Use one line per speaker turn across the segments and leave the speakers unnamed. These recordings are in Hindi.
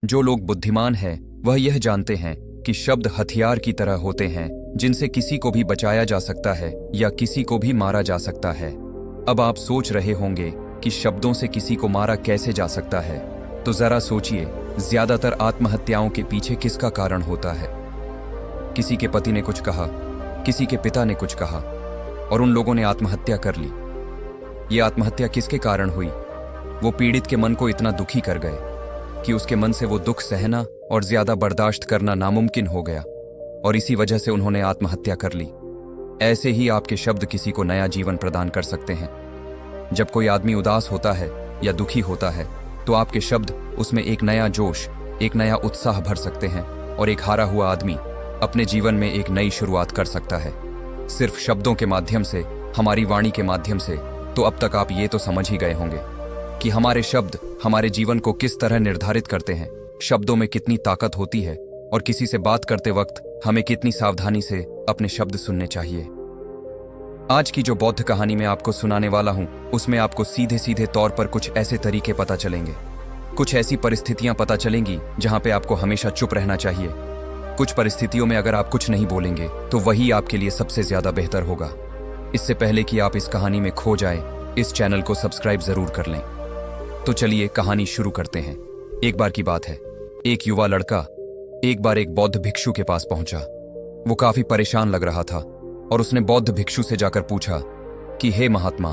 जो लोग बुद्धिमान हैं वह यह जानते हैं कि शब्द हथियार की तरह होते हैं जिनसे किसी को भी बचाया जा सकता है या किसी को भी मारा जा सकता है। अब आप सोच रहे होंगे कि शब्दों से किसी को मारा कैसे जा सकता है, तो जरा सोचिए, ज्यादातर आत्महत्याओं के पीछे किसका कारण होता है? किसी के पति ने कुछ कहा, किसी के पिता ने कुछ कहा और उन लोगों ने आत्महत्या कर ली। ये आत्महत्या किसके कारण हुई? वो पीड़ित के मन को इतना दुखी कर गए कि उसके मन से वो दुख सहना और ज्यादा बर्दाश्त करना नामुमकिन हो गया और इसी वजह से उन्होंने आत्महत्या कर ली। ऐसे ही आपके शब्द किसी को नया जीवन प्रदान कर सकते हैं। जब कोई आदमी उदास होता है या दुखी होता है तो आपके शब्द उसमें एक नया जोश, एक नया उत्साह भर सकते हैं और एक हारा हुआ आदमी अपने जीवन में एक नई शुरुआत कर सकता है, सिर्फ शब्दों के माध्यम से, हमारी वाणी के माध्यम से। तो अब तक आप ये तो समझ ही गए होंगे कि हमारे शब्द हमारे जीवन को किस तरह निर्धारित करते हैं, शब्दों में कितनी ताकत होती है और किसी से बात करते वक्त हमें कितनी सावधानी से अपने शब्द सुनने चाहिए। आज की जो बौद्ध कहानी मैं आपको सुनाने वाला हूं, उसमें आपको सीधे सीधे तौर पर कुछ ऐसे तरीके पता चलेंगे, कुछ ऐसी परिस्थितियां पता चलेंगी जहां पे आपको हमेशा चुप रहना चाहिए। कुछ परिस्थितियों में अगर आप कुछ नहीं बोलेंगे तो वही आपके लिए सबसे ज्यादा बेहतर होगा। इससे पहले कि आप इस कहानी में खो जाएं, इस चैनल को सब्सक्राइब जरूर कर लें। तो चलिए कहानी शुरू करते हैं। एक बार की बात है, एक युवा लड़का एक बार एक बौद्ध भिक्षु के पास पहुंचा। वो काफी परेशान लग रहा था और उसने बौद्ध भिक्षु से जाकर पूछा कि हे महात्मा,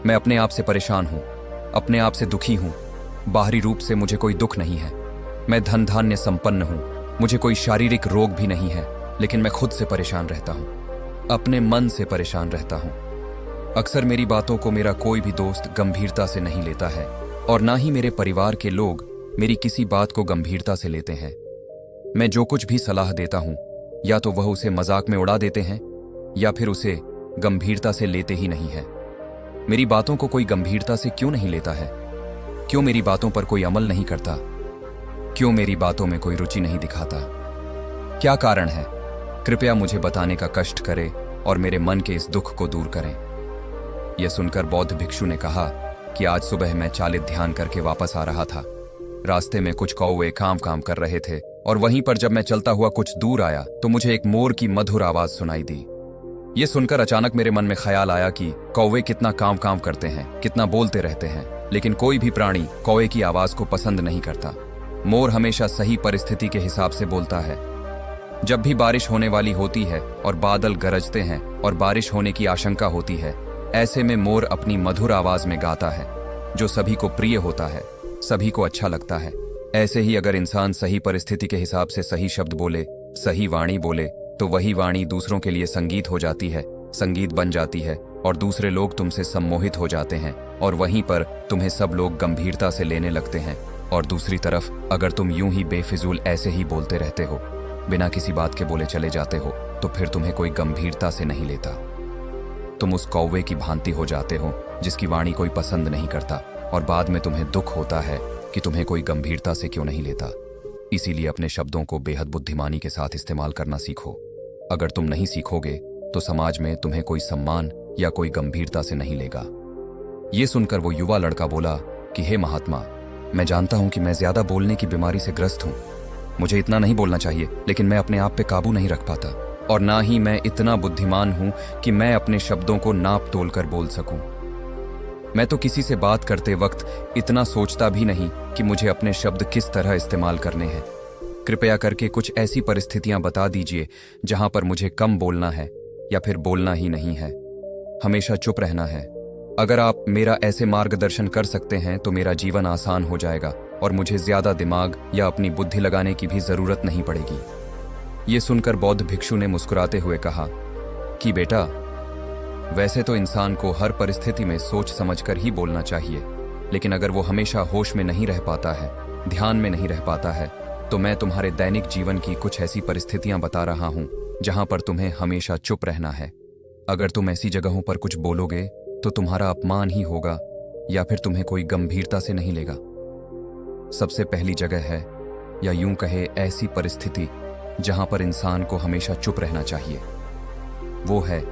मैं अपने आप से परेशान हूं, अपने आप से दुखी हूं। बाहरी रूप से मुझे कोई दुख नहीं है, मैं धन धान्य संपन्न हूं, मुझे कोई शारीरिक रोग भी नहीं है, लेकिन मैं खुद से परेशान रहता हूं, अपने मन से परेशान रहता हूं। अक्सर मेरी बातों को मेरा कोई भी दोस्त गंभीरता से नहीं लेता है और ना ही मेरे परिवार के लोग मेरी किसी बात को गंभीरता से लेते हैं। मैं जो कुछ भी सलाह देता हूं, या तो वह उसे मजाक में उड़ा देते हैं या फिर उसे गंभीरता से लेते ही नहीं है। मेरी बातों को कोई गंभीरता से क्यों नहीं लेता है? क्यों मेरी बातों पर कोई अमल नहीं करता? क्यों मेरी बातों में कोई रुचि नहीं दिखाता? क्या कारण है? कृपया मुझे बताने का कष्ट करें और मेरे मन के इस दुख को दूर करें। यह सुनकर बौद्ध भिक्षु ने कहा कि आज सुबह मैं चालित ध्यान करके वापस आ रहा था। रास्ते में कुछ कौवे काम कर रहे थे और वहीं पर जब मैं चलता हुआ कुछ दूर आया तो मुझे एक मोर की मधुर आवाज सुनाई दी। ये सुनकर अचानक मेरे मन में ख्याल आया कि कौवे कितना काम करते हैं, कितना बोलते रहते हैं, लेकिन कोई भी प्राणी कौवे की आवाज को पसंद नहीं करता। मोर हमेशा सही परिस्थिति के हिसाब से बोलता है। जब भी बारिश होने वाली होती है और बादल गरजते हैं और बारिश होने की आशंका होती है, ऐसे में मोर अपनी मधुर आवाज में गाता है, जो सभी को प्रिय होता है, सभी को अच्छा लगता है। ऐसे ही अगर इंसान सही परिस्थिति के हिसाब से सही शब्द बोले, सही वाणी बोले, तो वही वाणी दूसरों के लिए संगीत हो जाती है, संगीत बन जाती है और दूसरे लोग तुमसे सम्मोहित हो जाते हैं और वहीं पर तुम्हें सब लोग गंभीरता से लेने लगते हैं। और दूसरी तरफ अगर तुम यूं ही बेफिजूल ऐसे ही बोलते रहते हो, बिना किसी बात के बोले चले जाते हो, तो फिर तुम्हें कोई गंभीरता से नहीं लेता। तुम उस कौवे की भांति हो जाते हो जिसकी वाणी कोई पसंद नहीं करता और बाद में तुम्हें दुख होता है कि तुम्हें कोई गंभीरता से क्यों नहीं लेता। इसीलिए अपने शब्दों को बेहद बुद्धिमानी के साथ इस्तेमाल करना सीखो। अगर तुम नहीं सीखोगे तो समाज में तुम्हें कोई सम्मान या कोई गंभीरता से नहीं लेगा। ये सुनकर वो युवा लड़का बोला कि हे महात्मा, मैं जानता हूं कि मैं ज्यादा बोलने की बीमारी से ग्रस्त हूं, मुझे इतना नहीं बोलना चाहिए, लेकिन मैं अपने आप पे काबू नहीं रख पाता और ना ही मैं इतना बुद्धिमान हूं कि मैं अपने शब्दों को नाप तोल कर बोल सकूं। मैं तो किसी से बात करते वक्त इतना सोचता भी नहीं कि मुझे अपने शब्द किस तरह इस्तेमाल करने हैं। कृपया करके कुछ ऐसी परिस्थितियां बता दीजिए जहां पर मुझे कम बोलना है या फिर बोलना ही नहीं है, हमेशा चुप रहना है। अगर आप मेरा ऐसे मार्गदर्शन कर सकते हैं तो मेरा जीवन आसान हो जाएगा और मुझे ज्यादा दिमाग या अपनी बुद्धि लगाने की भी जरूरत नहीं पड़ेगी। ये सुनकर बौद्ध भिक्षु ने मुस्कुराते हुए कहा कि बेटा, वैसे तो इंसान को हर परिस्थिति में सोच समझकर ही बोलना चाहिए, लेकिन अगर वो हमेशा होश में नहीं रह पाता है, ध्यान में नहीं रह पाता है, तो मैं तुम्हारे दैनिक जीवन की कुछ ऐसी परिस्थितियां बता रहा हूं जहां पर तुम्हें हमेशा चुप रहना है। अगर तुम ऐसी जगहों पर कुछ बोलोगे तो तुम्हारा अपमान ही होगा या फिर तुम्हें कोई गंभीरता से नहीं लेगा। सबसे पहली जगह है, या यूं कहे ऐसी परिस्थिति जहां पर इंसान को हमेशा चुप रहना चाहिए, वो है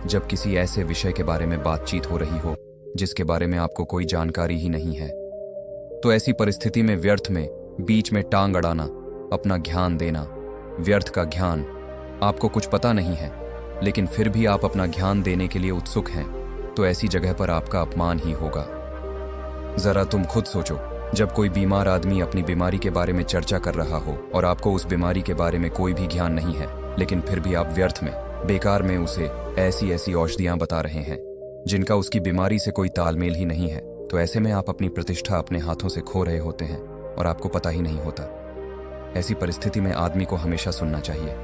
जब किसी ऐसे विषय के बारे में बातचीत हो रही हो जिसके बारे में आपको कोई जानकारी ही नहीं है। तो ऐसी परिस्थिति में व्यर्थ में बीच में टांग अड़ाना, अपना ध्यान देना, व्यर्थ का ध्यान। आपको कुछ पता नहीं है लेकिन फिर भी आप अपना ध्यान देने के लिए उत्सुक हैं, तो ऐसी जगह पर आपका अपमान ही होगा। जरा तुम खुद सोचो, जब कोई बीमार आदमी अपनी बीमारी के बारे में चर्चा कर रहा हो और आपको उस बीमारी के बारे में कोई भी ज्ञान नहीं है, लेकिन फिर भी आप व्यर्थ में, बेकार में उसे ऐसी ऐसी औषधियां बता रहे हैं जिनका उसकी बीमारी से कोई तालमेल ही नहीं है, तो ऐसे में आप अपनी प्रतिष्ठा अपने हाथों से खो रहे होते हैं और आपको पता ही नहीं होता। ऐसी परिस्थिति में आदमी को हमेशा सुनना चाहिए।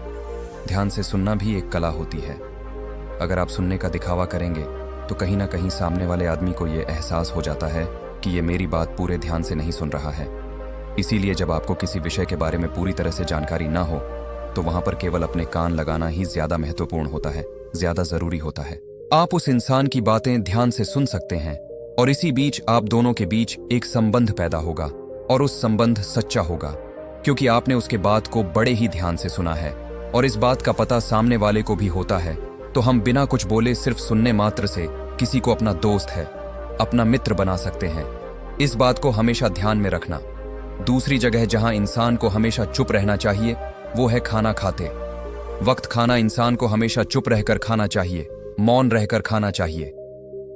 ध्यान से सुनना भी एक कला होती है। अगर आप सुनने का दिखावा करेंगे तो कहीं ना कहीं सामने वाले आदमी को यह एहसास हो जाता है कि ये मेरी बात पूरे ध्यान से नहीं सुन रहा है। इसीलिए जब आपको किसी विषय के बारे में पूरी तरह से जानकारी ना हो तो वहां पर केवल अपने कान लगाना ही ज्यादा महत्वपूर्ण होता है, ज्यादा जरूरी होता है। आप उस इंसान की बातें ध्यान से सुन सकते हैं और इसी बीच आप दोनों के बीच एक संबंध पैदा होगा और उस संबंध सच्चा होगा क्योंकि आपने उसके बात को बड़े ही ध्यान से सुना है और इस बात का पता सामने वाले को भी होता है। तो हम बिना कुछ बोले सिर्फ सुनने मात्र से किसी को अपना दोस्त है, अपना मित्र बना सकते हैं। इस बात को हमेशा ध्यान में रखना। दूसरी जगह जहां इंसान को हमेशा चुप रहना चाहिए वो है खाना खाते वक्त। खाना इंसान को हमेशा चुप रहकर खाना चाहिए, मौन रहकर खाना चाहिए।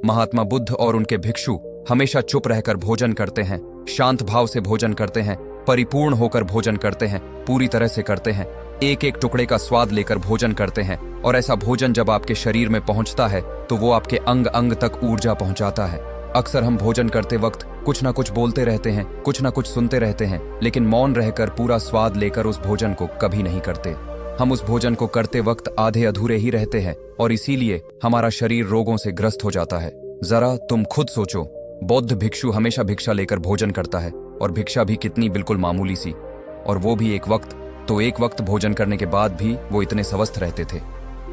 महात्मा बुद्ध और उनके भिक्षु हमेशा चुप रहकर भोजन करते हैं, शांत भाव से भोजन करते हैं, परिपूर्ण होकर भोजन करते हैं, पूरी तरह से करते हैं, एक एक टुकड़े का स्वाद लेकर भोजन करते हैं। और ऐसा भोजन जब आपके शरीर में पहुंचता है तो वो आपके अंग अंग तक ऊर्जा पहुंचाता है। अक्सर हम भोजन करते वक्त कुछ ना कुछ बोलते रहते हैं, कुछ ना कुछ सुनते रहते हैं, लेकिन मौन रहकर पूरा स्वाद लेकर उस भोजन को कभी नहीं करते। हम उस भोजन को करते वक्त आधे अधूरे ही रहते हैं और इसीलिए हमारा शरीर रोगों से ग्रस्त हो जाता है। जरा तुम खुद सोचो, बौद्ध भिक्षु हमेशा भिक्षा लेकर भोजन करता है और भिक्षा भी कितनी बिल्कुल मामूली सी, और वो भी एक वक्त भोजन करने के बाद भी वो इतने स्वस्थ रहते थे,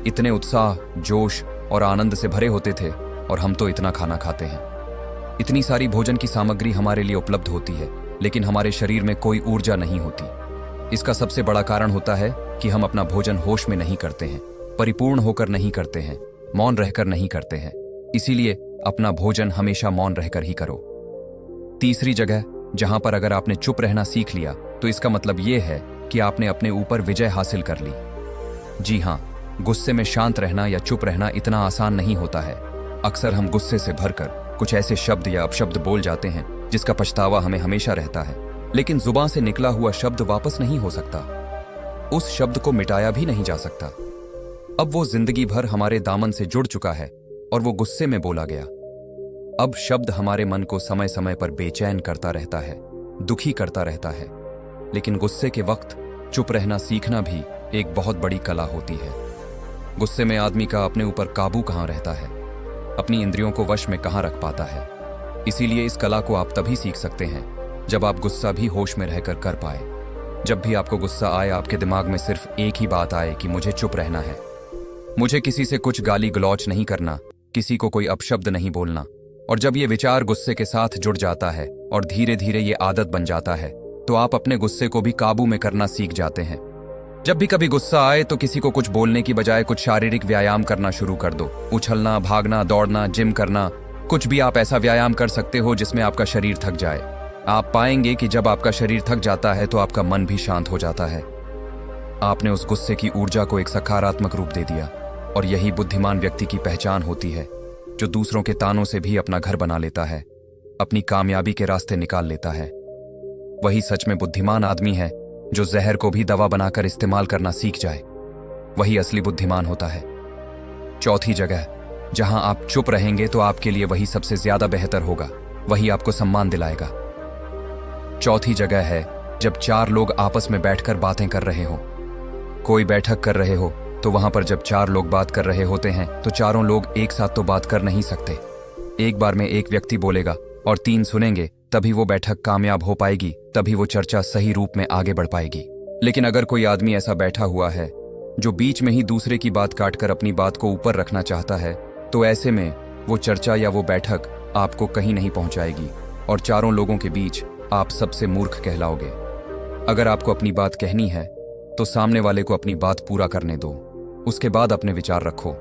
इतने उत्साह, जोश और आनंद से भरे होते थे। और हम तो इतना खाना खाते हैं, इतनी सारी भोजन की सामग्री हमारे लिए उपलब्ध होती है, लेकिन हमारे शरीर में कोई ऊर्जा नहीं होती। इसका सबसे बड़ा कारण होता है कि हम अपना भोजन होश में नहीं करते हैं, परिपूर्ण होकर नहीं करते हैं, मौन रहकर नहीं करते हैं। इसीलिए अपना भोजन हमेशा मौन रहकर ही करो। तीसरी जगह जहां पर अगर आपने चुप रहना सीख लिया तो इसका मतलब यह है कि आपने अपने ऊपर विजय हासिल कर ली। जी हां, गुस्से में शांत रहना या चुप रहना इतना आसान नहीं होता है। अक्सर हम गुस्से से भरकर कुछ ऐसे शब्द या अपशब्द बोल जाते हैं जिसका पछतावा हमें हमेशा रहता है, लेकिन जुबान से निकला हुआ शब्द वापस नहीं हो सकता, उस शब्द को मिटाया भी नहीं जा सकता। अब वो जिंदगी भर हमारे दामन से जुड़ चुका है और वो गुस्से में बोला गया। अब शब्द हमारे मन को समय समय पर बेचैन करता रहता है, दुखी करता रहता है, लेकिन गुस्से के वक्त चुप रहना सीखना भी एक बहुत बड़ी कला होती है। गुस्से में आदमी का अपने ऊपर काबू कहाँ रहता है, अपनी इंद्रियों को वश में कहाँ रख पाता है। इसीलिए इस कला को आप तभी सीख सकते हैं जब आप गुस्सा भी होश में रहकर कर पाए। जब भी आपको गुस्सा आए, आपके दिमाग में सिर्फ एक ही बात आए कि मुझे चुप रहना है, मुझे किसी से कुछ गाली गलौच नहीं करना, किसी को कोई अपशब्द नहीं बोलना। और जब ये विचार गुस्से के साथ जुड़ जाता है और धीरे धीरे ये आदत बन जाता है तो आप अपने गुस्से को भी काबू में करना सीख जाते हैं। जब भी कभी गुस्सा आए तो किसी को कुछ बोलने की बजाय कुछ शारीरिक व्यायाम करना शुरू कर दो। उछलना, भागना, दौड़ना, जिम करना, कुछ भी आप ऐसा व्यायाम कर सकते हो जिसमें आपका शरीर थक जाए। आप पाएंगे कि जब आपका शरीर थक जाता है तो आपका मन भी शांत हो जाता है। आपने उस गुस्से की ऊर्जा को एक सकारात्मक रूप दे दिया और यही बुद्धिमान व्यक्ति की पहचान होती है, जो दूसरों के तानों से भी अपना घर बना लेता है, अपनी कामयाबी के रास्ते निकाल लेता है। वही सच में बुद्धिमान आदमी है जो जहर को भी दवा बनाकर इस्तेमाल करना सीख जाए। वही असली बुद्धिमान होता है। चौथी जगह जहां आप चुप रहेंगे तो आपके लिए वही सबसे ज्यादा बेहतर होगा, वही आपको सम्मान दिलाएगा। चौथी जगह है जब चार लोग आपस में बैठकर बातें कर रहे हो। कोई बैठक कर रहे हो तो वहां पर जब चार लोग बात कर रहे होते हैं तो चारों लोग एक साथ तो बात कर नहीं सकते। एक बार में एक व्यक्ति बोलेगा और तीन सुनेंगे, तभी वो बैठक कामयाब हो पाएगी, तभी वो चर्चा सही रूप में आगे बढ़ पाएगी। लेकिन अगर कोई आदमी ऐसा बैठा हुआ है जो बीच में ही दूसरे की बात काटकर अपनी बात को ऊपर रखना चाहता है, तो ऐसे में वो चर्चा या वो बैठक आपको कहीं नहीं पहुंचाएगी और चारों लोगों के बीच आप सबसे मूर्ख कहलाओगे। अगर आपको अपनी बात कहनी है तो सामने वाले को अपनी बात पूरा करने दो, उसके बाद अपने विचार रखो।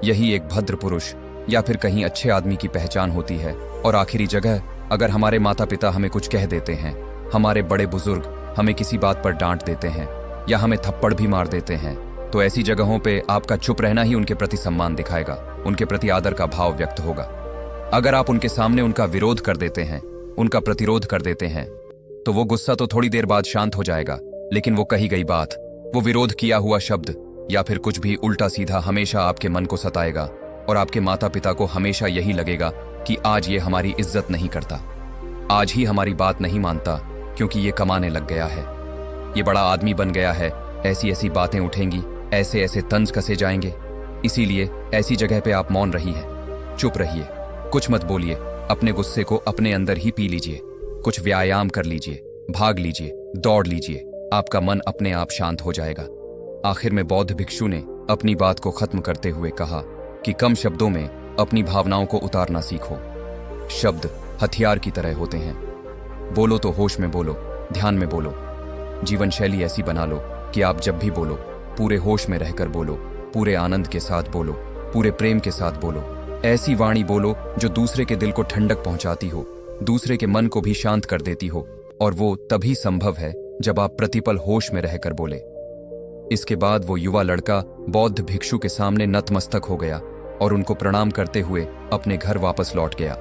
यही एक भद्र पुरुष या फिर कहीं अच्छे आदमी की पहचान होती है। और आखिरी जगह, अगर हमारे माता पिता हमें कुछ कह देते हैं, हमारे बड़े बुजुर्ग हमें किसी बात पर डांट देते हैं या हमें थप्पड़ भी मार देते हैं, तो ऐसी जगहों पे आपका चुप रहना ही उनके प्रति सम्मान दिखाएगा, उनके प्रति आदर का भाव व्यक्त होगा। अगर आप उनके सामने उनका विरोध कर देते हैं, उनका प्रतिरोध कर देते हैं, तो वो गुस्सा तो थोड़ी देर बाद शांत हो जाएगा, लेकिन वो कही गई बात, वो विरोध किया हुआ शब्द या फिर कुछ भी उल्टा सीधा हमेशा आपके मन को सताएगा और आपके माता पिता को हमेशा यही लगेगा कि आज ये हमारी इज्जत नहीं करता, आज ही हमारी बात नहीं मानता क्योंकि ये कमाने लग गया है, ये बड़ा आदमी बन गया है, ऐसी ऐसी बातें उठेंगी, ऐसे ऐसे तंज कसे जाएंगे। इसीलिए ऐसी जगह पे आप मौन रहिए, चुप रहिए, कुछ मत बोलिए, अपने गुस्से को अपने अंदर ही पी लीजिए, कुछ व्यायाम कर लीजिए, भाग लीजिए, दौड़ लीजिए, आपका मन अपने आप शांत हो जाएगा। आखिर में बौद्ध भिक्षु ने अपनी बात को खत्म करते हुए कहा कि कम शब्दों में अपनी भावनाओं को उतारना सीखो। शब्द हथियार की तरह होते हैं, बोलो तो होश में बोलो, ध्यान में बोलो। जीवन शैली ऐसी बना लो कि आप जब भी बोलो पूरे होश में रहकर बोलो, पूरे आनंद के साथ बोलो, पूरे प्रेम के साथ बोलो। ऐसी वाणी बोलो जो दूसरे के दिल को ठंडक पहुंचाती हो, दूसरे के मन को भी शांत कर देती हो, और वो तभी संभव है जब आप प्रतिपल होश में रहकर बोले। इसके बाद वो युवा लड़का बौद्ध भिक्षु के सामने नतमस्तक हो गया और उनको प्रणाम करते हुए अपने घर वापस लौट गया।